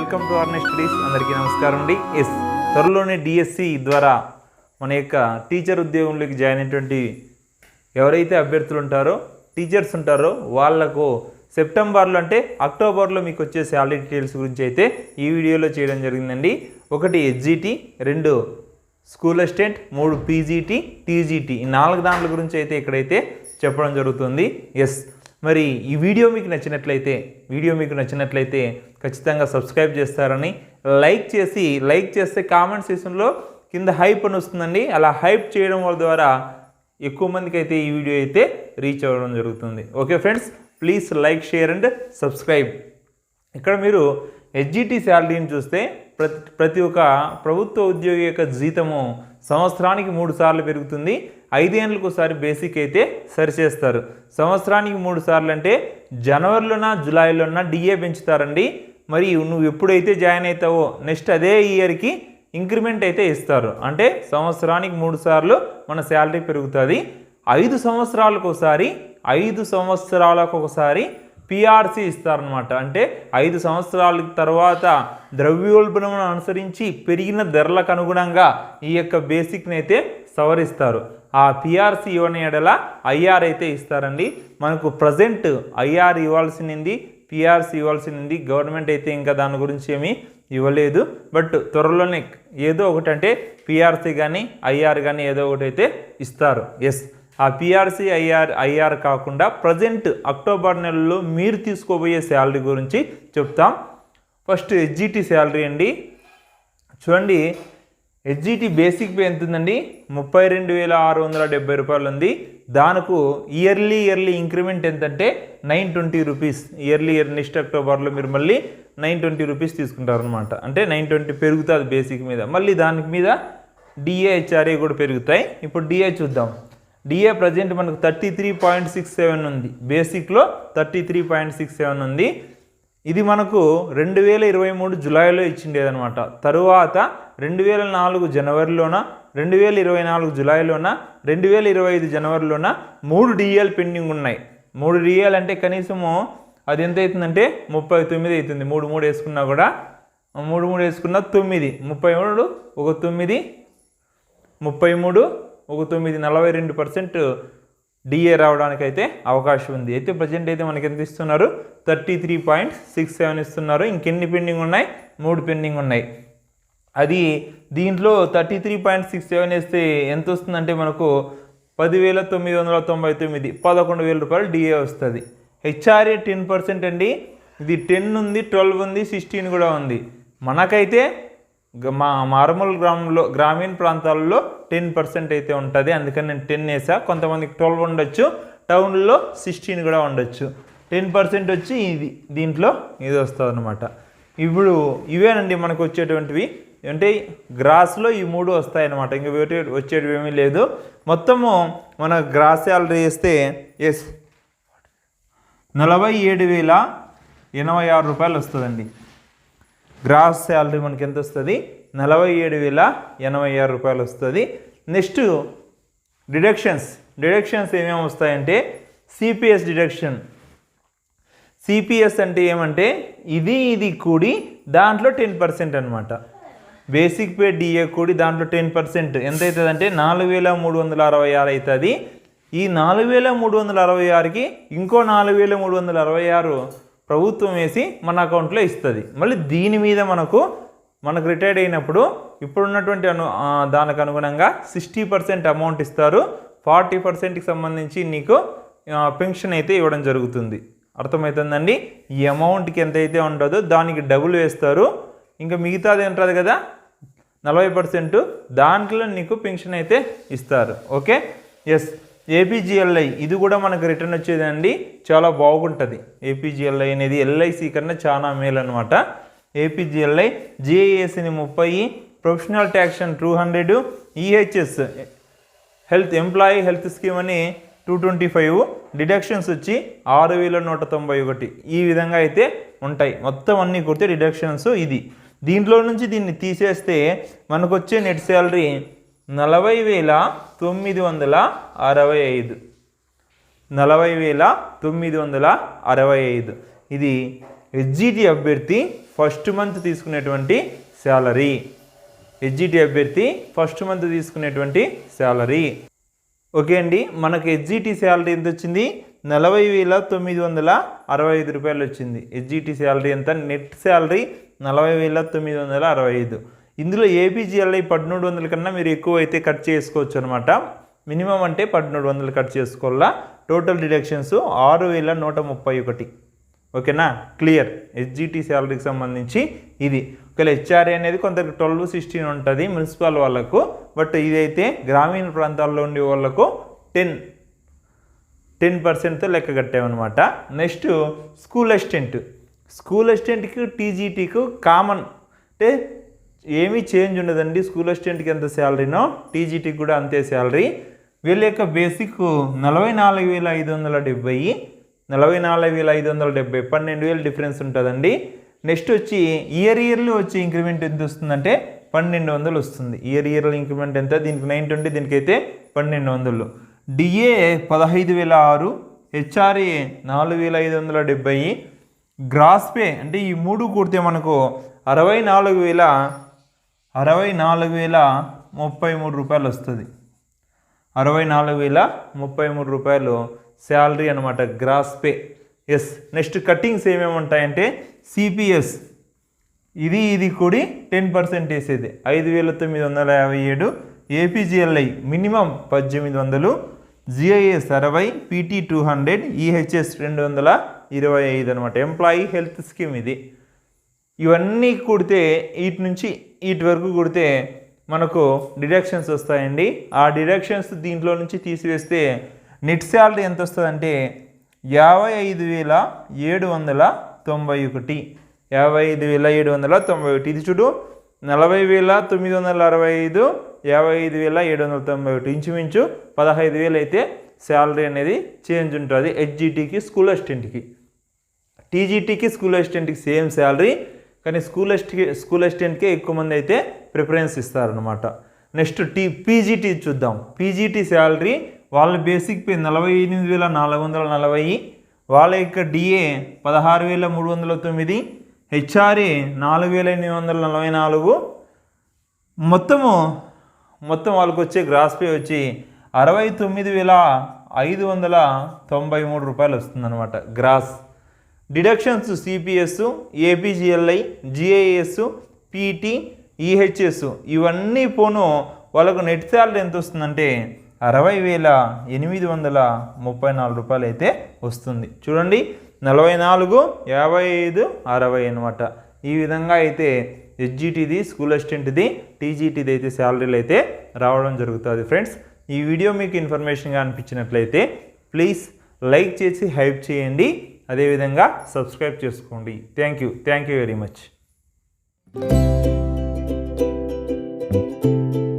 Welcome to ఆర్నే studies. అందరికీ నమస్కారం అండి. త్వరలోనే డిఎస్సి ద్వారా మన యొక్క టీచర్ ఉద్యోగంలోకి జాయిన్ అయినటువంటి ఎవరైతే అభ్యర్థులు ఉంటారో టీచర్స్ ఉంటారో వాళ్లకు సెప్టెంబర్లో అంటే అక్టోబర్లో మీకు వచ్చే శాలరీ డీటెయిల్స్ గురించి అయితే ఈ వీడియోలో చేయడం జరిగిందండి. ఒకటి HGT, 2 school assistant, 3 PGT, TGT, ఈ 4 దాంట్ల గురించి అయితే ఇక్కడైతే చెప్పడం జరుగుతుంది. మరి ఈ వీడియో మీకు నచ్చినట్లయితే ఖచ్చితంగా సబ్స్క్రైబ్ చేస్తారని, లైక్ చేస్తే కామెంట్ సెక్షన్లో కింద హైప్ అని వస్తుందండి. అలా హైప్ చేయడం వల్ల ద్వారా ఎక్కువ మందికి అయితే ఈ వీడియో అయితే రీచ్ అవ్వడం జరుగుతుంది. Okay friends, please like, share and subscribe. ఇక్కడ మీరు హెచ్జిటి శాలరీని చూస్తే ప్రతి ఒక్క ప్రభుత్వ ఉద్యోగి యొక్క జీతము సంవత్సరానికి 3 సార్లు పెరుగుతుంది. 5 ఏళ్ళకు ఒకసారి బేసిక్ అయితే సరిచేస్తారు. సంవత్సరానికి 3 సార్లు అంటే జనవరిలోనా జూలైలోనా డిఏ పెంచుతారండి. మరి నువ్వు ఎప్పుడైతే జాయిన్ అవుతావో నెక్స్ట్ అదే ఇయర్కి ఇంక్రిమెంట్ అయితే ఇస్తారు. అంటే సంవత్సరానికి 3 సార్లు మన శాలరీ పెరుగుతుంది. 5 సంవత్సరాలకు ఒకసారి పిఆర్సి ఇస్తారనమాట. అంటే 5 సంవత్సరాల తర్వాత ద్రవ్యోల్బణం అనుసరించి పెరిగిన ధరలకు అనుగుణంగా ఈ యొక్క బేసిక్ని అయితే సవరిస్తారు. ఆ పిఆర్సి ఇవ్వని ఎడల ఐఆర్ అయితే ఇస్తారండి. మనకు ప్రజెంట్ ఐఆర్ ఇవ్వాల్సింది, పిఆర్సి ఇవ్వాల్సింది. గవర్నమెంట్ అయితే ఇంకా దాని గురించి ఏమీ ఇవ్వలేదు. బట్ త్వరలోనే ఏదో ఒకటి అంటే పిఆర్సి కానీ ఐఆర్ కానీ ఏదో ఒకటి అయితే ఇస్తారు. ఆ పిఆర్సి ఐఆర్ కాకుండా ప్రజెంట్ అక్టోబర్ నెలలో మీరు తీసుకోబోయే శాలరీ గురించి చెప్తాం. ఫస్ట్ హెచ్జిటి శాలరీ అండి. చూడండి, హెచ్జిటి బేసిక్ పే ఎంత ఉందండి? 32,670 రూపాయలు ఉంది. దానికి ఇయర్లీ ఇంక్రిమెంట్ ఎంతంటే 920 రూపీస్. ఇయర్ నెక్స్ట్ అక్టోబర్లో మీరు మళ్ళీ 920 రూపీస్ తీసుకుంటారనమాట. అంటే 920 పెరుగుతుంది బేసిక్ మీద. మళ్ళీ దానికి మీద డిఏ, హెచ్ఆర్ఏ కూడా పెరుగుతాయి. ఇప్పుడు డిఏ చూద్దాం. డిఏ ప్రజెంట్ మనకు 33.67 ఉంది. బేసిక్లో 33.67 ఉంది. ఇది మనకు 2023 జూలైలో ఇచ్చిండేదనమాట. తరువాత 2004 జనవరిలోన, 2024 జూలైలోన, 2025 జనవరిలోన 3 డిఏలు పెండింగ్ ఉన్నాయి. 3 డిఏలు అంటే కనీసము అది ఎంత అవుతుందంటే 39 అవుతుంది. 3 వేసుకున్నా కూడా 3 వేసుకున్నా 9, 33 ఒక 9, 33 ఒక 9, 42% డిఏ రావడానికి అయితే అవకాశం ఉంది. అయితే ప్రజెంట్ అయితే మనకి ఎంత ఇస్తున్నారు? 33.67 ఇస్తున్నారు. ఇంకెన్ని పెండింగ్ ఉన్నాయి? 3 పెండింగ్ ఉన్నాయి. అది దీంట్లో 33.67 వేస్తే ఎంత వస్తుందంటే మనకు 10,999, 11,000 రూపాయలు డిఏ వస్తుంది. హెచ్ఆర్ఏ 10% అండి. ఇది 10 ఉంది, 12 ఉంది, 16 కూడా ఉంది. మనకైతే మా మారుమూల గ్రామీణ ప్రాంతాలలో 10% అయితే ఉంటుంది. అందుకని నేను 10 వేసా. కొంతమందికి 12 ఉండొచ్చు, టౌన్లో 16 కూడా ఉండొచ్చు. 10% వచ్చి దీంట్లో ఇది వస్తుంది అనమాట. ఇప్పుడు ఇవేనండి మనకు వచ్చేటువంటివి. అంటే గ్రాస్లో ఈ 3 వస్తాయన్నమాట. ఇంకా వచ్చేటివి ఏమీ లేదు. మొత్తము మన గ్రాస్ శాలరీ వేస్తే 47,086 రూపాయలు వస్తుందండి. గ్రాస్ శాలరీ మనకి ఎంత వస్తుంది? 47,086 రూపాయలు వస్తుంది. నెక్స్ట్ డిడక్షన్స్ ఏమేమి వస్తాయంటే సిపిఎస్ డిడక్షన్. సిపిఎస్ అంటే ఏమంటే ఇది కూడి దాంట్లో 10% అనమాట. బేసిక్ పే డిఏ కూడి దాంట్లో 10% ఎంత అవుతుంది అంటే 4,366 అవుతుంది. ఈ 4,366కి ఇంకో 4,366 ప్రభుత్వం వేసి మన అకౌంట్లో ఇస్తుంది. మళ్ళీ దీని మీద మనకు రిటైర్డ్ అయినప్పుడు ఇప్పుడున్నటువంటి దానికి అనుగుణంగా 60% అమౌంట్ ఇస్తారు. 40%కి సంబంధించి నీకు పెన్షన్ అయితే ఇవ్వడం జరుగుతుంది. అర్థమవుతుందండి? ఈ అమౌంట్కి ఎంత అయితే ఉంటుందో దానికి డబుల్ వేస్తారు. ఇంకా మిగతాది ఉంటుంది కదా 40%, దాంట్లో నీకు పెన్షన్ అయితే ఇస్తారు. ఓకే. ఏపీజీఎల్ఐ ఇది కూడా మనకు రిటర్న్ వచ్చేదండి. చాలా బాగుంటుంది. ఏపీజీఎల్ఐ అనేది ఎల్ఐసి కన్నా చాలా మేలు అనమాట. ఏపీజీఎల్ఐ జిఐఎస్ని 30, ప్రొఫెషనల్ ట్యాక్షన్ 200, ఈహెచ్ఎస్ ఎంప్లాయీ హెల్త్ స్కీమ్ అని 225, డిడక్షన్స్ వచ్చి 6,191. ఈ విధంగా అయితే ఉంటాయి. మొత్తం అన్నీ కుడితే డిడక్షన్స్ ఇది. దీంట్లో నుంచి దీన్ని తీసేస్తే మనకు వచ్చే నెట్ శాలరీ 40,965. ఇది హెచ్జిటి అభ్యర్థి ఫస్ట్ మంత్ తీసుకునేటువంటి శాలరీ. హెచ్జిటి అభ్యర్థి ఫస్ట్ మంత్ తీసుకునేటువంటి శాలరీ. ఓకే అండి, మనకు హెచ్జిటి శాలరీ ఎంత వచ్చింది? 40,965 రూపాయలు వచ్చింది. హెచ్జిటి శాలరీ ఎంత? Net salary 40,965. ఇందులో ఏపీజీఎల్ఐ 1,300 కన్నా మీరు ఎక్కువ అయితే కట్ చేసుకోవచ్చు అనమాట. మినిమం అంటే 1,300 కట్ చేసుకోవాలా. Total deductions 6,131. ఓకేనా, క్లియర్. హెచ్జిటి శాలరీకి సంబంధించి ఇది. ఒకవేళ హెచ్ఆర్ఏ అనేది కొందరికి 12-16 ఉంటుంది మున్సిపల్ వాళ్ళకు, బట్ ఇదైతే గ్రామీణ ప్రాంతాల్లో ఉండే వాళ్ళకు 10%తో లెక్క కట్టామన్నమాట. Next school assistant. స్కూల్ అసిస్టెంట్కి టీజీటీకి కామన్, అంటే ఏమీ చేంజ్ ఉండదండి. స్కూల్ అసిస్టెంట్కి ఎంత శాలరీనో టీజీటీకి కూడా అంతే శాలరీ. వీళ్ళ యొక్క బేసిక్ 44,570, 44,570, 12,000 డిఫరెన్స్ ఉంటుందండి. నెక్స్ట్ వచ్చి ఇయర్లీ వచ్చి ఇంక్రిమెంట్ ఎంత వస్తుందంటే 1,200 వస్తుంది. ఇయర్లీ ఇంక్రిమెంట్ ఎంత? దీనికి 920, దీనికైతే 1,200. డిఏ 15,006, హెచ్ఆర్ఏ 4,570, గ్రాస్ పే అంటే ఈ మూడు కూడితే మనకు 64,033 రూపాయలు వస్తుంది. 64,033 రూపాయలు శాలరీ అనమాట, గ్రాస్ పే. ఎస్. నెక్స్ట్ కట్టింగ్స్ ఏమేమి ఉంటాయంటే సిపిఎస్ ఇది కూడి 10% వేసేది 5,957, APGLI minimum 1,800, GIS 60, PT 200, EHS 225 అనమాట. ఎంప్లాయీ హెల్త్ స్కీమ్ ఇది. ఇవన్నీ కూడితే వీటి నుంచి వీటి వరకు కూడితే మనకు డిడక్షన్స్ వస్తాయండి. ఆ డిడక్షన్స్ దీంట్లో నుంచి తీసివేస్తే నెట్ శాలరీ ఎంత వస్తుందంటే 55,791. 55,791. ఇది చూడు 40,965, 55,791. ఇంచుమించు 15,000 అయితే శాలరీ అనేది చేంజ్ ఉంటుంది హెచ్జిటికి, స్కూల్ అసిస్టెంట్కి. టీజీటీకి స్కూల్ అసిస్టెంట్కి సేమ్ శాలరీ, కానీ స్కూల్ అసిస్టెంట్కే ఎక్కువ మంది అయితే ప్రిఫరెన్స్ ఇస్తారనమాట. నెక్స్ట్ పీజీటీ చూద్దాం. పీజీటీ శాలరీ వాళ్ళ బేసిక్ పే 48,440, వాళ్ళ యొక్క డిఏ 16,309, హెచ్ఆర్ఏ 4,844. మొత్తం వాళ్ళకి వచ్చే గ్రాస్ పే వచ్చి 69,593 రూపాయలు వస్తుందన్నమాట gross. Deductions CPS, APGLI, GIS, PT, EHS ఇవన్నీ పోను వాళ్ళకు నెట్ శాలరీ ఎంత వస్తుందంటే 60,834 రూపాయలు అయితే వస్తుంది. చూడండి 44, 55, 60 అనమాట. ఈ విధంగా అయితే హెచ్జిటిది, స్కూల్ అసిస్టెంట్ది, టీజీటీది అయితే శాలరీలు అయితే రావడం జరుగుతుంది. ఫ్రెండ్స్, ఈ వీడియో మీకు ఇన్ఫర్మేషన్గా అనిపించినట్లయితే ప్లీజ్ లైక్ చేసి హైప్ చేయండి. అదేవిధంగా సబ్స్క్రైబ్ చేసుకోండి. Thank you very much.